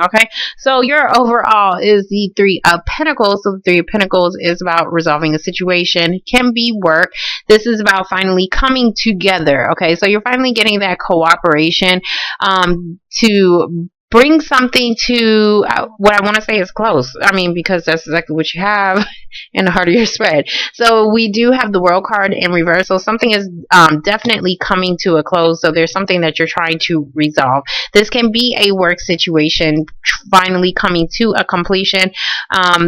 Okay, so your overall is the Three of Pentacles. So the Three of Pentacles is about resolving a situation. It can be work. This is about finally coming together. Okay, so you're finally getting that cooperation to bring something to what I want to say is close. I mean, because that's exactly what you have in the heart of your spread. So we do have the World card in reverse. So something is definitely coming to a close. So there's something that you're trying to resolve. This can be a work situation finally coming to a completion.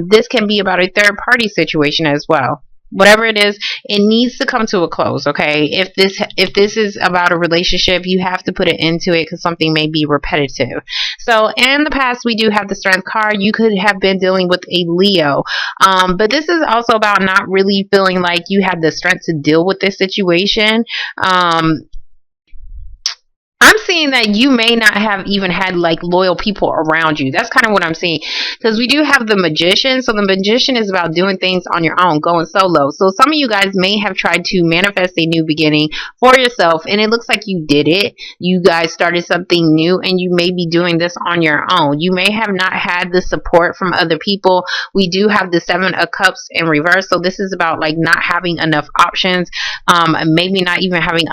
This can be about a third party situation as well. Whatever it is, it needs to come to a close. Okay, if this is about a relationship, you have to put it into it because something may be repetitive. So in the past, we do have the Strength card. You could have been dealing with a Leo, but this is also about not really feeling like you have the strength to deal with this situation. I'm seeing that you may not have even had like loyal people around you. That's kind of what I'm seeing, because we do have the Magician. So the Magician is about doing things on your own, going solo. So some of you guys may have tried to manifest a new beginning for yourself, and it looks like you did it. You guys started something new, and you may be doing this on your own. You may have not had the support from other people. We do have the Seven of Cups in reverse. So this is about like not having enough options, maybe not even having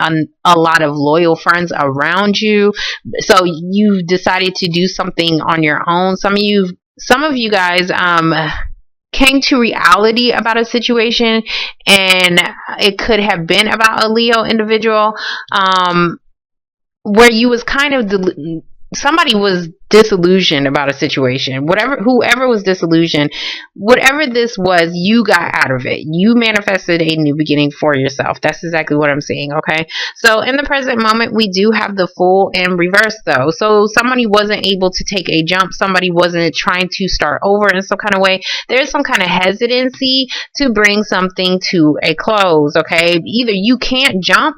a lot of loyal friends around you. So you've decided to do something on your own. Some of you guys came to reality about a situation, and it could have been about a Leo individual, where you was kind of somebody was disillusioned about a situation. Whoever was disillusioned, whatever this was, you got out of it. You manifested a new beginning for yourself. That's exactly what I'm saying. Okay, so in the present moment, we do have the Fool in reverse though. So somebody wasn't able to take a jump. Somebody wasn't trying to start over in some kind of way. There's some kind of hesitancy to bring something to a close. Okay, either you can't jump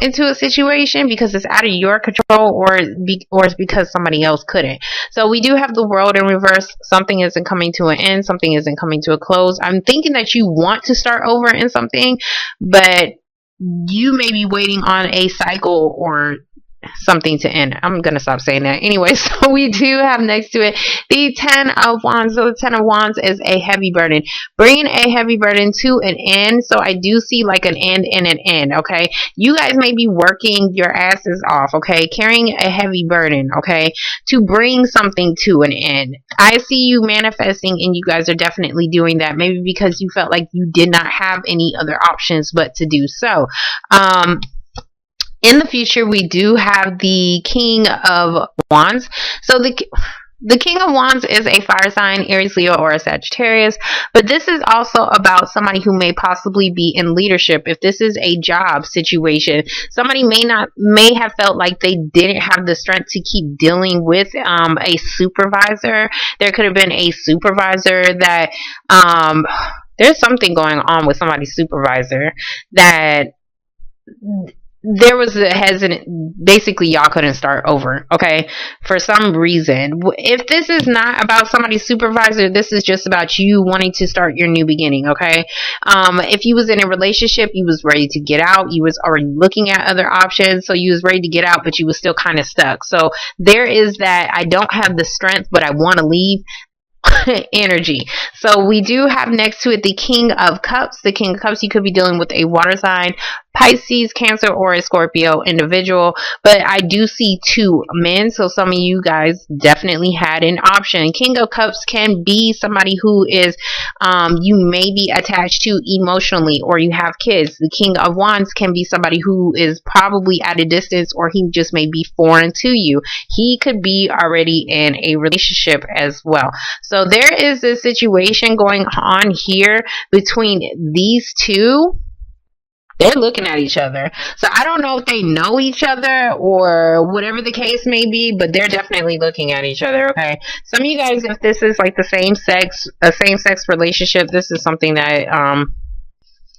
into a situation because it's out of your control, or it's because somebody else couldn't. So we do have the World in reverse. Something isn't coming to an end. Something isn't coming to a close. I'm thinking that you want to start over in something, but you may be waiting on a cycle or something to end. I'm gonna stop saying that anyway. So we do have next to it the Ten of Wands. So the Ten of Wands is a heavy burden, bringing a heavy burden to an end. So I do see like an end and an end. Okay, you guys may be working your asses off, okay, carrying a heavy burden, okay, to bring something to an end. I see you manifesting, and you guys are definitely doing that, maybe because you felt like you did not have any other options but to do so. In the future, we do have the King of Wands. So the King of Wands is a fire sign, Aries, Leo, or a Sagittarius. But this is also about somebody who may possibly be in leadership. If this is a job situation, somebody may have felt like they didn't have the strength to keep dealing with a supervisor. There could have been a supervisor that there's something going on with somebody's supervisor that there was a hesitant, basically y'all couldn't start over, okay, for some reason. If this is not about somebody's supervisor, this is just about you wanting to start your new beginning, okay. If you was in a relationship, you was ready to get out, you was already looking at other options, so you was ready to get out, but you was still kind of stuck. So there is that I don't have the strength, but I want to leave energy. So we do have next to it the King of Cups. The King of Cups, you could be dealing with a water sign, Pisces, Cancer, or a Scorpio individual, but I do see two men, so some of you guys definitely had an option. King of Cups can be somebody who is you may be attached to emotionally, or you have kids. The King of Wands can be somebody who is probably at a distance, or he just may be foreign to you. He could be already in a relationship as well. So there is a situation going on here between these two. They're looking at each other. So I don't know if they know each other or whatever the case may be, but they're definitely looking at each other, okay? Some of you guys, if this is like a same-sex relationship, this is something that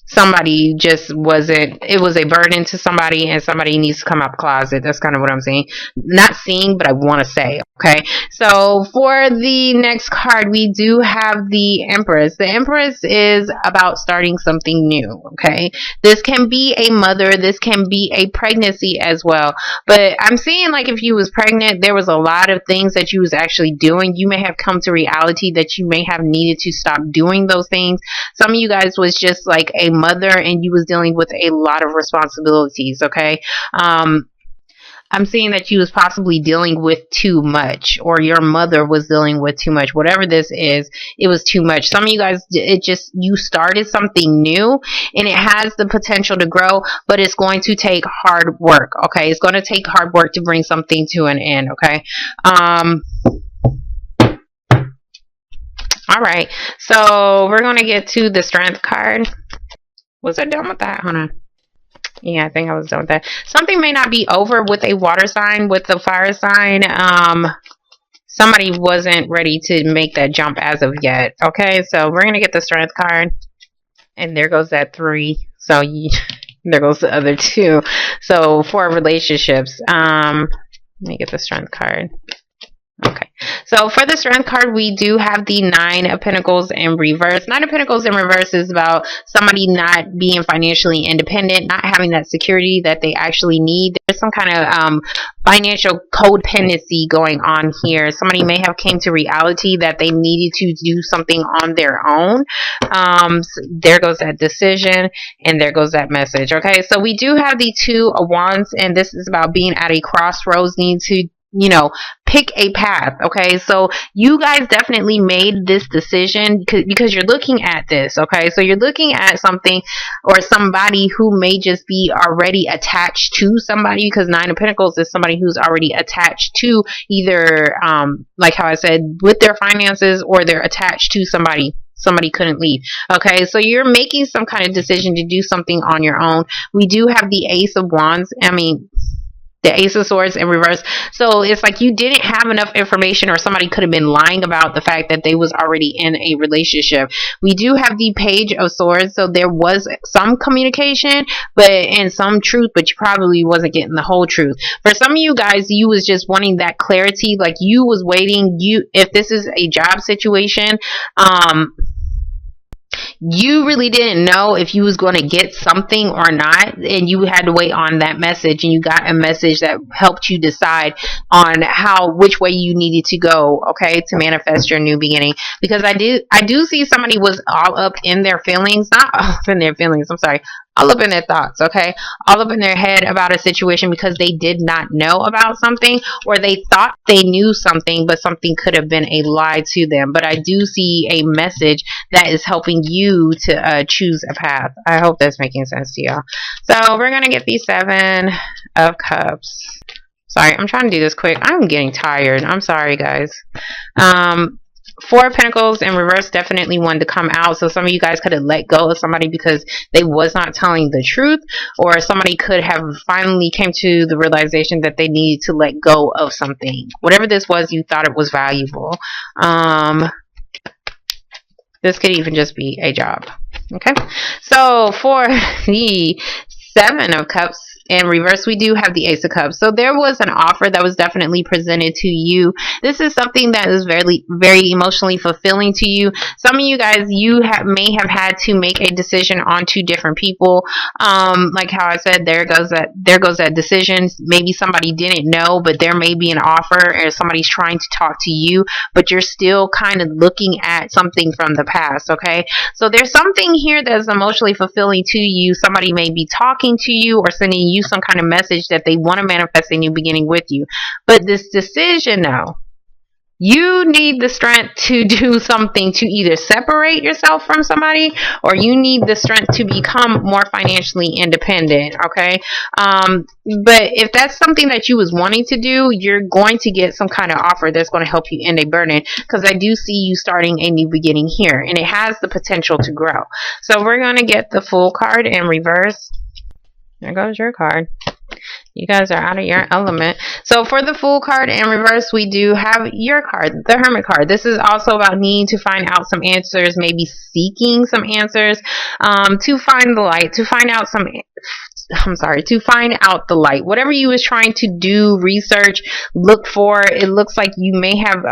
somebody just wasn't, it was a burden to somebody, and somebody needs to come out the closet. That's kind of what I'm saying. Not seeing, but I want to say, Okay, so for the next card, we do have the Empress. The Empress is about starting something new. Okay, this can be a mother, this can be a pregnancy as well. But I'm seeing like if you was pregnant, there was a lot of things that you was actually doing. You may have come to reality that you may have needed to stop doing those things. Some of you guys was just like a mother and you was dealing with a lot of responsibilities. Okay, I'm seeing that you was possibly dealing with too much, or your mother was dealing with too much. Whatever this is, it was too much. Some of you guys, you started something new and it has the potential to grow, but it's going to take hard work. Okay. It's going to take hard work to bring something to an end. Okay. All right. So we're going to get to the Strength card. Was I done with that? Hold on. Yeah, I think I was done with that. Something may not be over with a water sign. With the fire sign, somebody wasn't ready to make that jump as of yet. Okay, so we're going to get the Strength card. And there goes that 3. So there goes the other 2. So 4 relationships. Let me get the Strength card. Okay, so for the Strength card, we do have the 9 of Pentacles in reverse. 9 of Pentacles in reverse is about somebody not being financially independent, not having that security that they actually need. There's some kind of financial codependency going on here. Somebody may have came to reality that they needed to do something on their own. So there goes that decision, and there goes that message. Okay, so we do have the 2 of Wands, and this is about being at a crossroads, needing to pick a path. Okay, so you guys definitely made this decision because you're looking at this. Okay, so you're looking at something or somebody who may just be already attached to somebody, because 9 of Pentacles is somebody who's already attached to either like how I said, with their finances, or they're attached to somebody couldn't leave. Okay, so you're making some kind of decision to do something on your own. We do have the Ace of Wands. The Ace of Swords in reverse. So it's like you didn't have enough information, or somebody could have been lying about the fact that they was already in a relationship. We do have the Page of Swords. So there was some communication, and some truth, but you probably wasn't getting the whole truth. For some of you guys, you was just wanting that clarity. Like you was waiting. If this is a job situation, you really didn't know if you was going to get something or not, and you had to wait on that message, and you got a message that helped you decide on which way you needed to go, okay, to manifest your new beginning. Because I do see somebody was all up in their feelings, not all up in their feelings, I'm sorry, all up in their thoughts, okay, all up in their head about a situation because they did not know about something, or they thought they knew something, but something could have been a lie to them. But I do see a message that is helping you to choose a path. I hope that's making sense to y'all. So we're gonna get the 7 of Cups. Sorry, I'm trying to do this quick. I'm getting tired. I'm sorry, guys. 4 of Pentacles in reverse definitely wanted to come out. So some of you guys could have let go of somebody because they was not telling the truth, or somebody could have finally came to the realization that they needed to let go of something. Whatever this was, you thought it was valuable. This could even just be a job. Okay, so for the 7 of Cups in reverse, we do have the Ace of Cups. So there was an offer that was definitely presented to you. This is something that is very, very emotionally fulfilling to you. Some of you guys, may have had to make a decision on 2 different people. Like how I said, there goes that decision. Maybe somebody didn't know, but there may be an offer, or somebody's trying to talk to you, but you're still kind of looking at something from the past. Okay, so there's something here that's emotionally fulfilling to you. Somebody may be talking to you or sending you some kind of message that they want to manifest a new beginning with you. But this decision now, you need the strength to do something to either separate yourself from somebody, or you need the strength to become more financially independent. Okay, but if that's something that you was wanting to do, you're going to get some kind of offer that's going to help you end a burden, because I do see you starting a new beginning here, and it has the potential to grow. So we're going to get the Fool card in reverse. There goes your card. You guys are out of your element. So for the Fool card in reverse, we do have your card, the Hermit card. This is also about needing to find out some answers, maybe seeking some answers, to find the light, to find out to find out the light. Whatever you was trying to do, research, look for, it looks like you may have,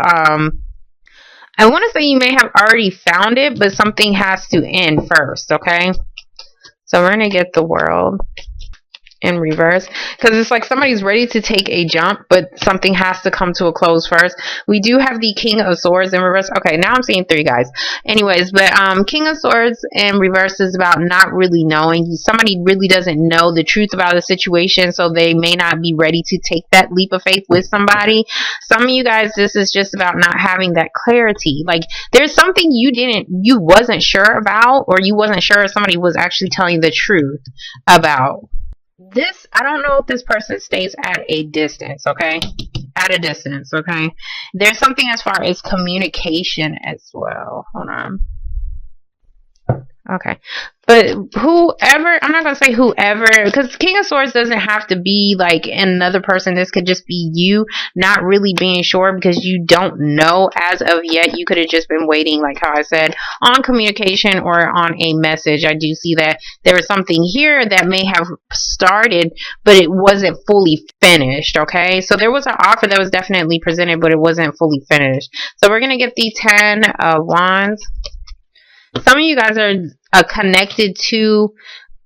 I want to say you may have already found it, but something has to end first, okay? So we're going to get the World in reverse, because it's like somebody's ready to take a jump, but something has to come to a close first. We do have the King of Swords in reverse. Okay, now I'm seeing 3 guys. Anyways, but King of Swords in reverse is about not really knowing. Somebody really doesn't know the truth about the situation, so they may not be ready to take that leap of faith with somebody. Some of you guys, this is just about not having that clarity. Like, there's something you wasn't sure about, or you wasn't sure if somebody was actually telling the truth about. This, I don't know if this person stays at a distance, okay? At a distance, okay? There's something as far as communication as well. Hold on. Okay. But whoever, I'm not going to say whoever, because King of Swords doesn't have to be like another person. This could just be you not really being sure because you don't know as of yet. You could have just been waiting, like how I said, on communication or on a message. I do see that there was something here that may have started, but it wasn't fully finished, okay? So there was an offer that was definitely presented, but it wasn't fully finished. So we're going to get the 10 of Wands. Some of you guys are connected to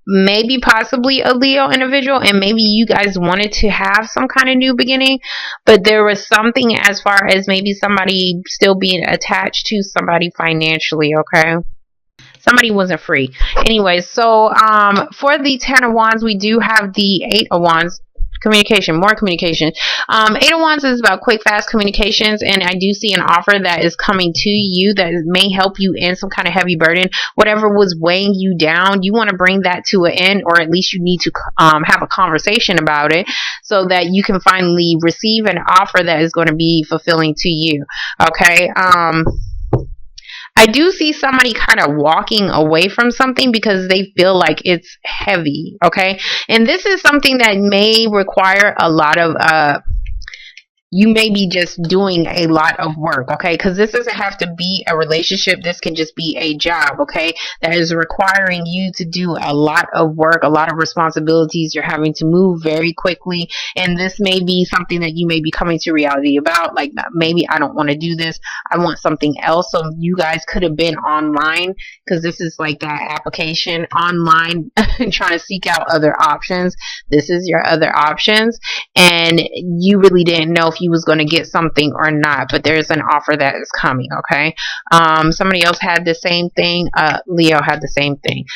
maybe possibly a Leo individual, and maybe you guys wanted to have some kind of new beginning, but there was something as far as maybe somebody still being attached to somebody financially, okay? Somebody wasn't free. Anyway, so for the 10 of Wands, we do have the 8 of Wands. Communication, more communication. 8 of Wands is about quick, fast communications, and I do see an offer that is coming to you that may help you in some kind of heavy burden. Whatever was weighing you down, you want to bring that to an end, or at least you need to have a conversation about it so that you can finally receive an offer that is going to be fulfilling to you. Okay. I do see somebody kind of walking away from something because they feel like it's heavy, okay? And this is something that may require a lot of, you may be just doing a lot of work, okay? Because this doesn't have to be a relationship. This can just be a job, okay? That is requiring you to do a lot of work, a lot of responsibilities. You're having to move very quickly. And this may be something that you may be coming to reality about. Like, maybe I don't want to do this. I want something else. So you guys could have been online, because this is like that application online trying to seek out other options. This is your other options. And you really didn't know if you was going to get something or not, but there's an offer that is coming, okay? Somebody else had the same thing. Leo had the same thing.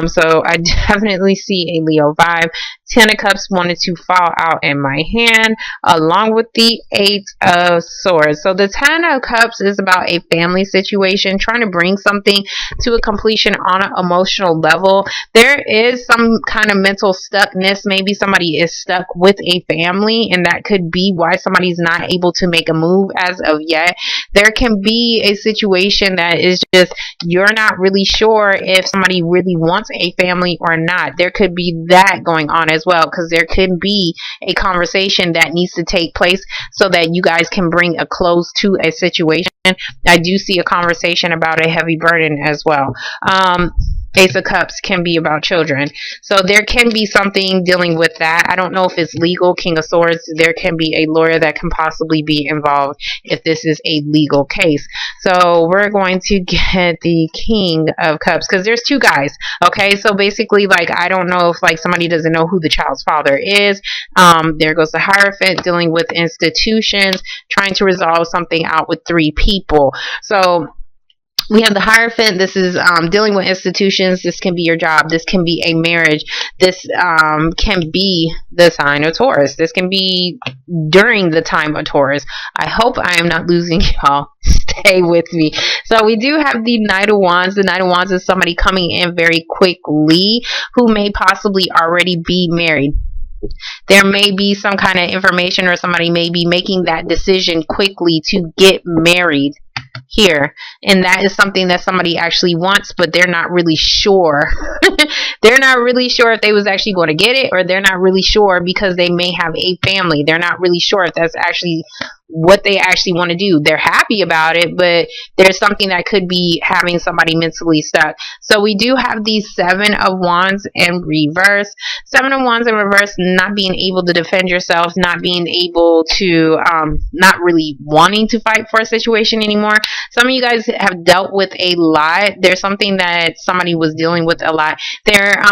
So I definitely see a Leo vibe. 10 of Cups wanted to fall out in my hand along with the 8 of Swords. So the 10 of Cups is about a family situation, trying to bring something to a completion on an emotional level. There is some kind of mental stuckness. Maybe somebody is stuck with a family, and that could be why somebody's not able to make a move as of yet. There can be a situation that is just, you're not really sure if somebody really wants a family or not. There could be that going on as well, because there could be a conversation that needs to take place so that you guys can bring a close to a situation. I do see a conversation about a heavy burden as well. Ace of Cups can be about children. So there can be something dealing with that. I don't know if it's legal. King of Swords, there can be a lawyer that can possibly be involved if this is a legal case. So we're going to get the King of Cups, because there's 2 guys. Okay, so basically, like, I don't know if like somebody doesn't know who the child's father is. There goes the Hierophant, dealing with institutions, trying to resolve something out with 3 people. So we have the Hierophant. This is dealing with institutions. This can be your job. This can be a marriage. This can be the sign of Taurus. This can be during the time of Taurus. I hope I am not losing y'all. Stay with me. So we do have the Knight of Wands. The Knight of Wands is somebody coming in very quickly who may possibly already be married. There may be some kind of information, or somebody may be making that decision quickly to get married here, and that is something that somebody actually wants, but they're not really sure. They're not really sure if they was actually going to get it, or they're not really sure because they may have a family. They're not really sure if that's actually what they actually want to do. They're happy about it, but there's something that could be having somebody mentally stuck. So we do have the Seven of Wands in reverse. Seven of Wands in reverse, not being able to defend yourself, not being able to, not really wanting to fight for a situation anymore. Some of you guys have dealt with a lot. There's something that somebody was dealing with a lot. They're,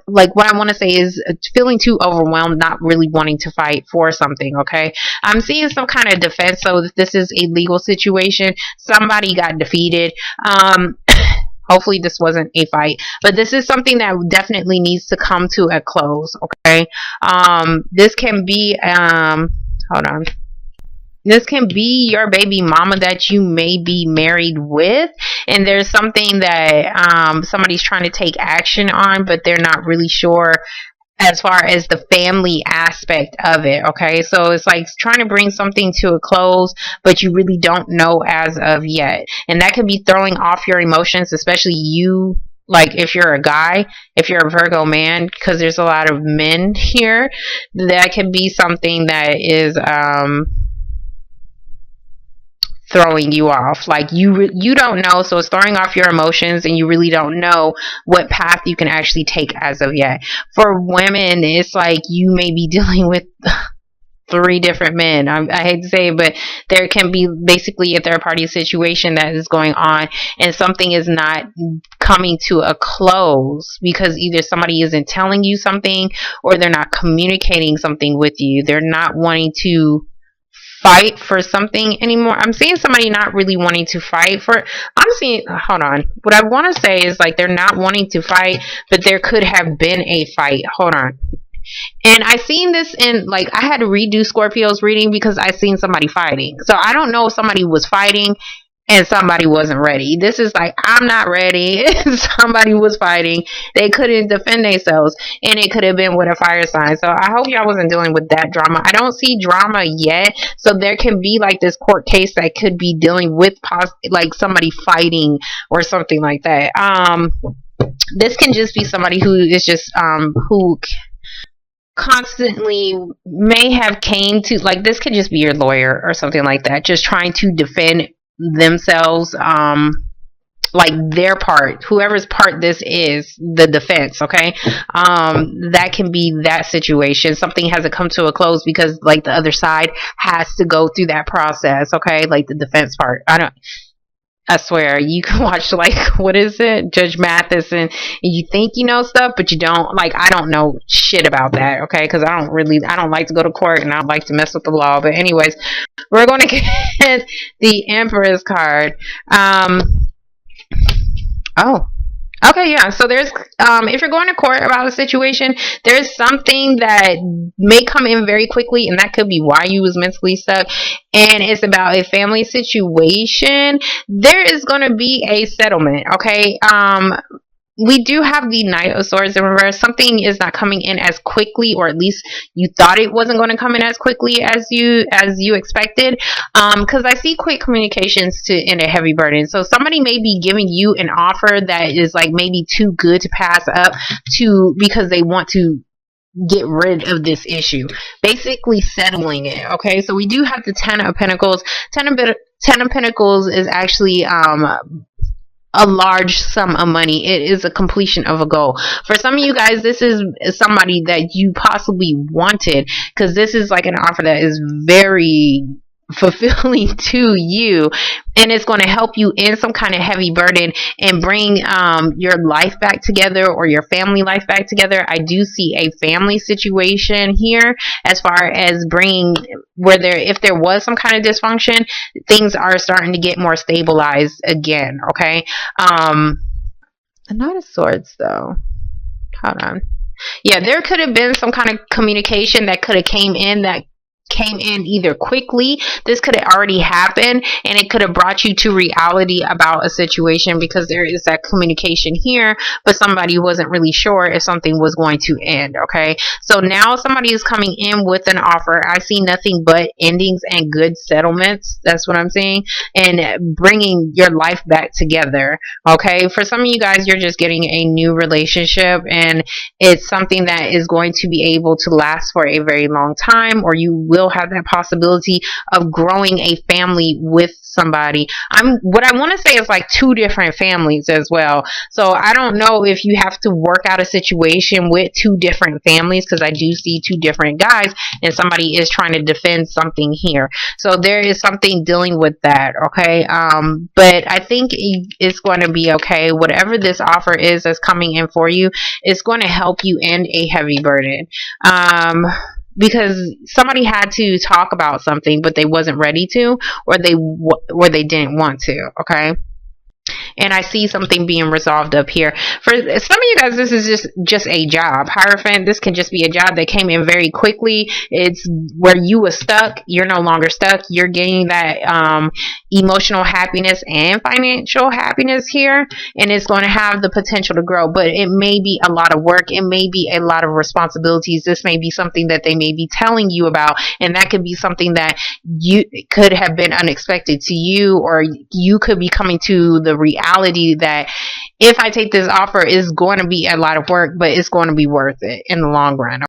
like what I want to say is feeling too overwhelmed, not really wanting to fight for something, okay? I'm seeing some kind of defense. So if this is a legal situation, somebody got defeated. Hopefully this wasn't a fight, but this is something that definitely needs to come to a close, okay? This can be, hold on. This can be your baby mama that you may be married with, and there's something that somebody's trying to take action on, but they're not really sure as far as the family aspect of it, okay? So it's like trying to bring something to a close, but you really don't know as of yet. And that could be throwing off your emotions, especially you, like if you're a guy, if you're a Virgo man, because there's a lot of men here, that could be something that is throwing you off. Like you don't know, so it's throwing off your emotions, and you really don't know what path you can actually take as of yet. For women, it's like you may be dealing with 3 different men. I hate to say it, but there can be basically a third party situation that is going on, and something is not coming to a close because either somebody isn't telling you something, or they're not communicating something with you. They're not wanting to fight for something anymore. I'm seeing somebody not really wanting to fight for, I'm seeing, hold on, what I want to say is like they're not wanting to fight, but there could have been a fight. Hold on. And I seen this in, like, I had to redo Scorpio's reading because I seen somebody fighting. So I don't know if somebody was fighting and somebody wasn't ready. This is like, I'm not ready. Somebody was fighting. They couldn't defend themselves. And it could have been with a fire sign. So I hope y'all wasn't dealing with that drama. I don't see drama yet. So there can be like this court case that could be dealing with like somebody fighting or something like that. This can just be somebody who is just, who constantly may have came to, like, this could just be your lawyer or something like that, just trying to defend themselves, like their part, whoever's part this is, the defense, okay? That can be that situation. Something hasn't come to a close because like the other side has to go through that process, okay? Like the defense part. I swear, you can watch, like, what is it? Judge Mathis, and you think you know stuff, but you don't. Like, I don't know shit about that, okay? Because I don't like to go to court, and I don't like to mess with the law. But anyways, we're going to get the Empress card. Oh. Okay, yeah. So there's, if you're going to court about a situation, there's something that may come in very quickly, and that could be why you was mentally stuck. And it's about a family situation. There is going to be a settlement, okay? We do have the Knight of Swords in reverse. Something is not coming in as quickly, or at least you thought it wasn't going to come in as quickly as you expected. Because I see quick communications to end a heavy burden. So somebody may be giving you an offer that is like maybe too good to pass up because they want to get rid of this issue, basically settling it. Okay, so we do have the Ten of Pentacles. Ten of Pentacles is actually a large sum of money. It is a completion of a goal. For some of you guys, this is somebody that you possibly wanted, because this is like an offer that is very fulfilling to you, and it's going to help you in some kind of heavy burden and bring your life back together, or your family life back together. I do see a family situation here, as far as bringing where if there was some kind of dysfunction, things are starting to get more stabilized again, okay? The Knight of Swords, though, hold on. Yeah, there could have been some kind of communication that could have came in either quickly. This could have already happened, and it could have brought you to reality about a situation, because there is that communication here, but somebody wasn't really sure if something was going to end, okay? So now somebody is coming in with an offer. I see nothing but endings and good settlements. That's what I'm seeing, and bringing your life back together, okay? For some of you guys, you're just getting a new relationship, and it's something that is going to be able to last for a very long time, or you will have that possibility of growing a family with somebody. What I want to say is like 2 different families as well. So I don't know if you have to work out a situation with 2 different families, because I do see 2 different guys and somebody is trying to defend something here. So there is something dealing with that, okay? But I think it's going to be okay. Whatever this offer is that's coming in for you, it's going to help you end a heavy burden. Because somebody had to talk about something, but they wasn't ready to, or they didn't want to, okay? And I see something being resolved up here. For some of you guys, this is just a job. Hierophant, this can just be a job that came in very quickly. It's where you were stuck. You're no longer stuck. You're gaining that emotional happiness and financial happiness here. And it's going to have the potential to grow. But it may be a lot of work. It may be a lot of responsibilities. This may be something that they may be telling you about. And that could be something that you could have been unexpected to you. Or you could be coming to the reality that if I take this offer, it's going to be a lot of work, but it's going to be worth it in the long run.